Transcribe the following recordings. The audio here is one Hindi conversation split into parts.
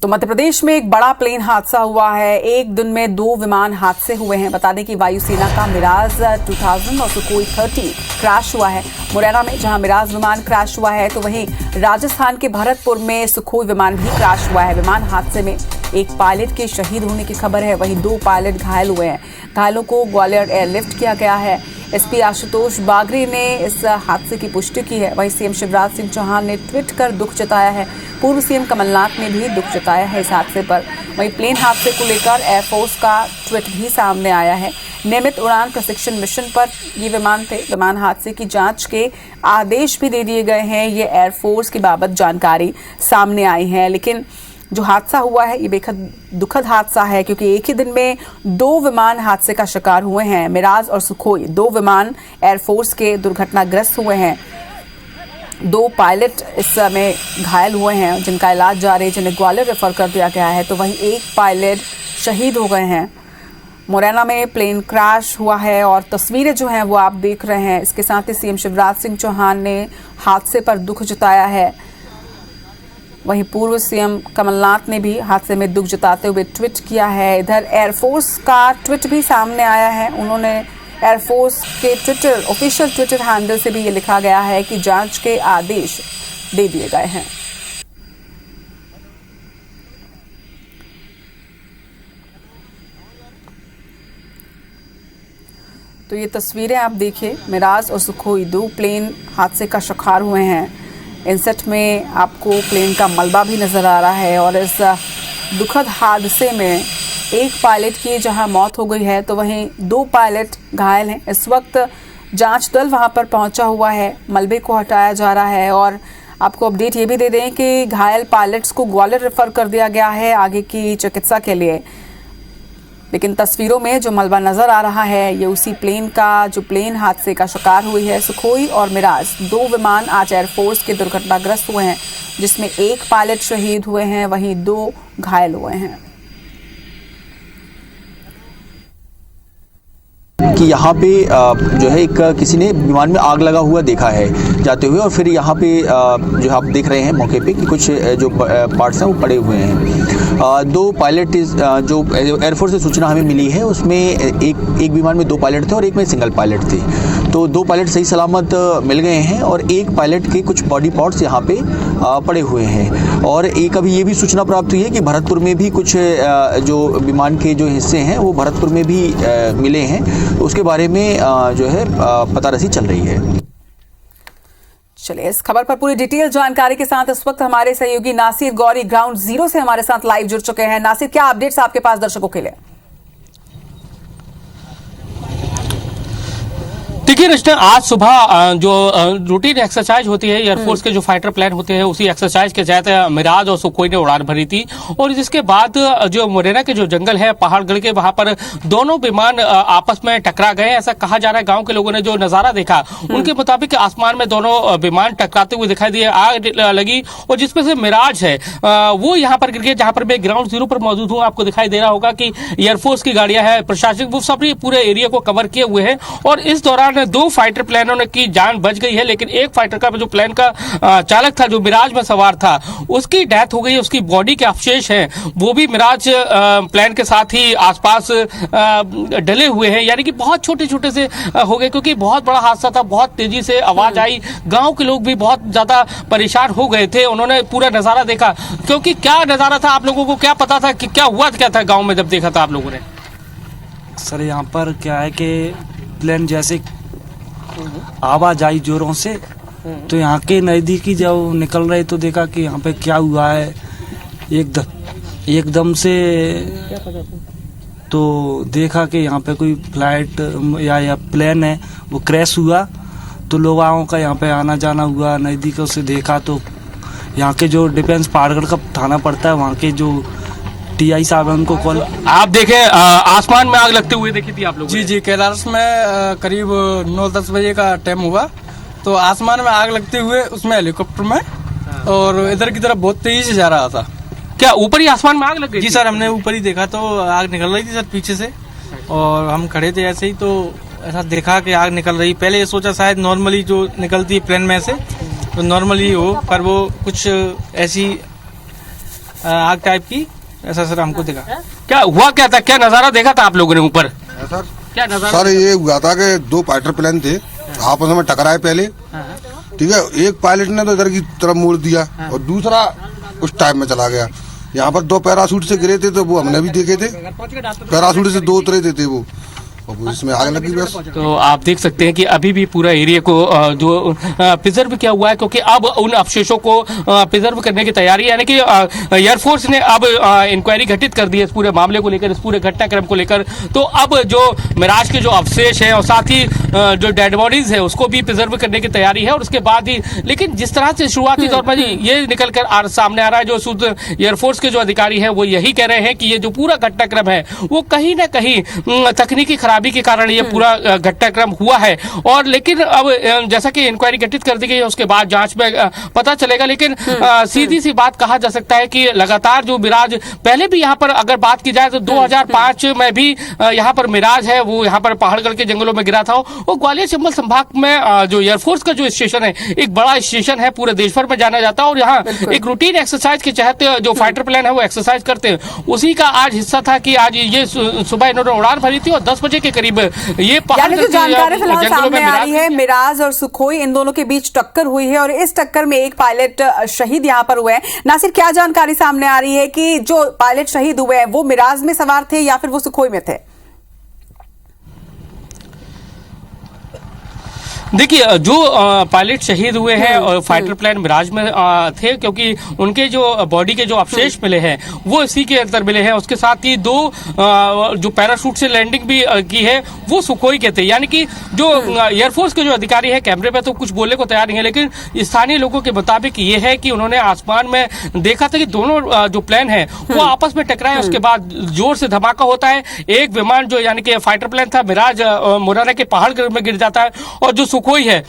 तो मध्य प्रदेश में एक बड़ा प्लेन हादसा हुआ है। एक दिन में 2 विमान हादसे हुए हैं। बता दें कि वायुसेना का मिराज 2000 और सुखोई 30 क्रैश हुआ है मुरैना में, जहां मिराज विमान क्रैश हुआ है, तो वहीं राजस्थान के भरतपुर में सुखोई विमान भी क्रैश हुआ है। विमान हादसे में एक पायलट के शहीद होने की खबर है, वहीं 2 पायलट घायल हुए हैं। घायलों को ग्वालियर एयरलिफ्ट किया गया है। एसपी आशुतोष बागरी ने इस हादसे की पुष्टि की है। वहीं सीएम शिवराज सिंह चौहान ने ट्वीट कर दुख जताया है। पूर्व सीएम कमलनाथ ने भी दुख जताया है इस हादसे पर। वहीं प्लेन हादसे को लेकर एयरफोर्स का ट्वीट भी सामने आया है। नियमित उड़ान प्रशिक्षण मिशन पर ये विमान थे। विमान हादसे की जांच के आदेश भी दे दिए गए हैं। ये एयरफोर्स की बाबत जानकारी सामने आई है। लेकिन जो हादसा हुआ है ये बेहद दुखद हादसा है, क्योंकि एक ही दिन में 2 विमान हादसे का शिकार हुए हैं। मिराज और सुखोई 2 विमान एयरफोर्स के दुर्घटनाग्रस्त हुए हैं। 2 पायलट इस समय घायल हुए हैं, जिनका इलाज जारी है, जिन्हें ग्वालियर रेफर कर दिया गया है। तो वहीं 1 पायलट शहीद हो गए हैं। मुरैना में प्लेन क्रैश हुआ है और तस्वीरें जो हैं वो आप देख रहे हैं। इसके साथ ही सीएम शिवराज सिंह चौहान ने हादसे पर दुख जताया है। वहीं पूर्व सीएम कमलनाथ ने भी हादसे में दुख जताते हुए ट्वीट किया है। इधर एयरफोर्स का ट्वीट भी सामने आया है। उन्होंने एयरफोर्स के ऑफिशियल ट्विटर हैंडल से भी ये लिखा गया है कि जांच के आदेश दे दिए गए हैं। तो ये तस्वीरें आप देखिए, मिराज और सुखोई 2 प्लेन हादसे का शिकार हुए हैं। इनसेट में आपको प्लेन का मलबा भी नजर आ रहा है। और इस दुखद हादसे में 1 पायलट की जहां मौत हो गई है, तो वहीं 2 पायलट घायल हैं। इस वक्त जांच दल वहां पर पहुंचा हुआ है, मलबे को हटाया जा रहा है। और आपको अपडेट ये भी दे दें कि घायल पायलट्स को ग्वालियर रेफर कर दिया गया है आगे की चिकित्सा के लिए। लेकिन तस्वीरों में जो मलबा नजर आ रहा है ये उसी प्लेन का जो प्लेन हादसे का शिकार हुई है। सुखोई और मिराज 2 विमान आज एयरफोर्स के दुर्घटनाग्रस्त हुए हैं, जिसमें 1 पायलट शहीद हुए हैं, वहीं 2 घायल हुए हैं। कि यहाँ पे जो है एक किसी ने विमान में आग लगा हुआ देखा है जाते हुए, और फिर यहाँ पे जो आप देख रहे हैं मौके पे कि कुछ जो पार्ट्स हैं वो पड़े हुए हैं। 2 पायलट जो एयरफोर्स से सूचना हमें मिली है उसमें एक विमान में 2 पायलट थे और एक में सिंगल पायलट थे। तो 2 पायलट सही सलामत मिल गए हैं और 1 पायलट के कुछ बॉडी पार्ट्स यहाँ पे पड़े हुए हैं। और एक अभी ये भी सूचना प्राप्त हुई है कि भरतपुर में भी कुछ जो विमान के जो हिस्से हैं वो भरतपुर में भी मिले हैं। तो उसके बारे में जो है पतारसी चल रही है। चलिए, इस खबर पर पूरी डिटेल जानकारी के साथ इस वक्त हमारे सहयोगी नासिर गौरी ग्राउंड जीरो से हमारे साथ लाइव जुड़ चुके हैं। नासिर, क्या अपडेट्स आपके पास दर्शकों के लिए? देखिए रचना, आज सुबह जो रूटीन एक्सरसाइज होती है एयरफोर्स के जो फाइटर प्लेन होते हैं उसी एक्सरसाइज के तहत मिराज और सुखोई ने उड़ान भरी थी। और जिसके बाद जो मुरैना के जो जंगल है पहाड़गढ़ के, वहां पर दोनों विमान आपस में टकरा गए। ऐसा कहा जा रहा है। गांव के लोगों ने जो नजारा देखा उनके मुताबिक आसमान में दोनों विमान टकराते हुए दिखाई दिए, आग लगी और जिसमें से मिराज है वो यहाँ पर गिर गया। जहां पर मैं ग्राउंड जीरो पर मौजूद हूँ, आपको दिखाई दे रहा होगा कि एयरफोर्स की गाड़ियां हैं, प्रशासनिक वो सभी पूरे एरिया को कवर किए हुए हैं। और इस दौरान 2 फाइटर प्लेनों की जान बच गई है, लेकिन एक फाइटर का जो प्लेन का चालक था, जो मिराज में सवार था, उसकी डेथ हो गई। उसकी बॉडी के अवशेष हैं वो भी मिराज प्लेन के साथ ही आसपास डले हुए हैं, यानी कि बहुत छोटे छोटे से हो गए, क्योंकि बहुत बड़ा हादसा था। बहुत तेजी से आवाज आई, गांव के लोग भी बहुत ज्यादा परेशान हो गए थे। उन्होंने पूरा नजारा देखा, क्योंकि क्या नजारा था, आप लोगों को क्या पता था कि क्या हुआ क्या था गाँव में जब देखा था आप लोगों ने? सर, यहाँ पर क्या है कि प्लेन जैसे आवाज आई जोरों से, तो यहाँ के नजदीकी जब निकल रहे तो देखा कि यहाँ पे क्या हुआ है। एकदम से तो देखा कि यहाँ पे कोई फ्लाइट या प्लेन है वो क्रैश हुआ। तो लोगों का यहाँ पे आना जाना हुआ। नजदीकों से देखा तो यहाँ के जो डिफेंस पहाड़गढ़ का थाना पड़ता है, वहाँ के जो टीआई साहब है उनको कॉल। आप देखें आसमान में आग लगते हुए देखी थी आप लोग? जी, कैलाश में करीब 9-10 बजे का टाइम हुआ, तो आसमान में आग लगते हुए उसमें हेलीकॉप्टर में, और इधर की तरफ बहुत तेजी से जा रहा था। क्या ऊपर ही आसमान में आग लग गई? जी सर, हमने ऊपर ही देखा तो आग निकल रही थी सर पीछे से, और हम खड़े थे ऐसे ही, तो ऐसा देखा कि आग निकल रही। पहले ये सोचा शायद नॉर्मली जो निकलती है प्लेन में से तो नॉर्मली हो, पर वो कुछ ऐसी आग टाइप की, ऐसा सर हमको दिखा। क्या हुआ, क्या था, क्या नजारा देखा था आप लोगों ने ऊपर? सर क्या नजारा? सर ये हुआ था कि 2 फाइटर प्लेन थे, आपस में टकराए पहले, ठीक है। एक पायलट ने तो इधर की तरफ मोड़ दिया और दूसरा उस टाइम में चला गया। यहाँ पर 2 पैराशूट से गिरे थे, तो वो हमने भी देखे थे, पैराशूट से 2 उतरे थे वो, और इसमें आग लगी बस। तो आप देख सकते हैं कि अभी भी पूरा एरिया को जो प्रिजर्व किया हुआ है, क्योंकि अब उन अवशेषों को प्रिजर्व करने की तैयारी, यानी कि एयरफोर्स ने अब इंक्वायरी गठित कर दी है इस पूरे मामले को लेकर, इस पूरे घटनाक्रम को लेकर। तो अब जो मिराज के जो अवशेष हैं और साथ ही जो डेड बॉडीज है उसको भी प्रिजर्व करने की तैयारी है, और उसके बाद ही, लेकिन जिस तरह से शुरुआती तौर पर ये निकल कर सामने आ रहा है, जो शुद्ध एयरफोर्स के जो अधिकारी हैं वो यही कह रहे हैं कि ये जो पूरा घटनाक्रम है वो कहीं ना कहीं तकनीकी खराबी के कारण ये पूरा घटनाक्रम हुआ है। और लेकिन अब जैसा कि इंक्वायरी गठित कर दी गई है, उसके बाद जांच में पता चलेगा। लेकिन सीधी सी बात कहा जा सकता है कि लगातार जो मिराज, पहले भी यहाँ पर अगर बात की जाए तो 2005 में भी यहाँ पर मिराज है वो यहाँ पर पहाड़गढ़ के जंगलों में गिरा था। और ग्वालियर चंबल संभाग में जो एयरफोर्स का जो स्टेशन है, एक बड़ा स्टेशन है, पूरे देश भर में जाना जाता है, और यहाँ एक रूटीन एक्सरसाइज के तहत जो फाइटर प्लेन है वो एक्सरसाइज करते हैं, उसी का आज हिस्सा था कि आज ये सुबह इन्होंने उड़ान भरी थी और 10 बजे के करीब ये यानी जो जानकारी फिलहाल सामने आ रही है, मिराज और सुखोई, इन दोनों के बीच टक्कर हुई है और इस टक्कर में एक पायलट शहीद यहां पर हुए हैं। नासिर, क्या जानकारी सामने आ रही है कि जो पायलट शहीद हुए हैं वो मिराज में सवार थे या फिर वो सुखोई में थे? देखिए, जो पायलट शहीद हुए हैं और फाइटर प्लेन मिराज में थे, क्योंकि उनके जो बॉडी के जो अवशेष मिले हैं वो इसी के अंदर मिले हैं। उसके साथ ही 2 जो पैराशूट से लैंडिंग भी की है वो सुखोई के थे। यानी कि जो एयरफोर्स के जो अधिकारी है, कैमरे पे तो कुछ बोलने को तैयार नहीं है, लेकिन स्थानीय लोगों के मुताबिक ये है कि उन्होंने आसमान में देखा था कि दोनों जो प्लेन है वो आपस में टकराए, उसके बाद जोर से धमाका होता है। एक विमान जो यानी कि फाइटर प्लेन था मिराज, मुरैना के पहाड़गढ़ में गिर जाता है, और जो सुखोई है,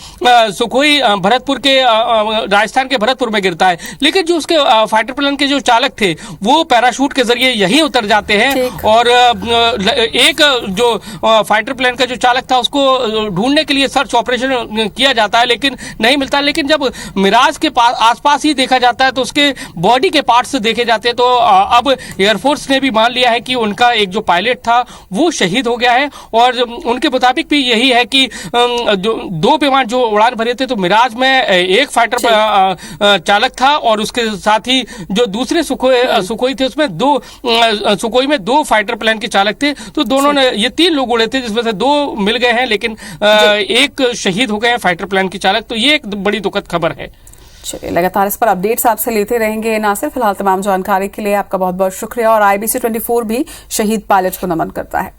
सुखोई भरतपुर के, राजस्थान के भरतपुर में गिरता है। लेकिन जो उसके फाइटर प्लेन के जो चालक थे वो पैराशूट के जरिए यहीं उतर जाते हैं, और एक जो फाइटर प्लेन का जो चालक था उसको ढूंढने के लिए सर्च ऑपरेशन किया जाता है, लेकिन नहीं मिलता। लेकिन जब मिराज के आसपास ही देखा जाता है तो उसके बॉडी के पार्ट्स देखे जाते हैं, तो अब एयरफोर्स ने भी मान लिया है कि उनका एक जो पायलट था वो शहीद हो गया है। और उनके मुताबिक भी यही है कि जो 2 विमान जो उड़ान भरे थे, तो मिराज में एक फाइटर चालक था और उसके साथ ही जो दूसरे सुखोई थे उसमें 2 सुखोई में 2 फाइटर प्लेन के चालक थे। तो दोनों ने, ये 3 लोग उड़े थे जिसमें से 2 मिल गए हैं, लेकिन एक शहीद हो गए हैं फाइटर प्लेन के चालक। तो ये एक बड़ी दुखद खबर है। चलिए, लगातार इस पर अपडेट्स आपसे लेते रहेंगे नासिर। फिलहाल तमाम जानकारी के लिए आपका बहुत बहुत शुक्रिया, और IBC 24 भी शहीद पायलट को नमन करता है।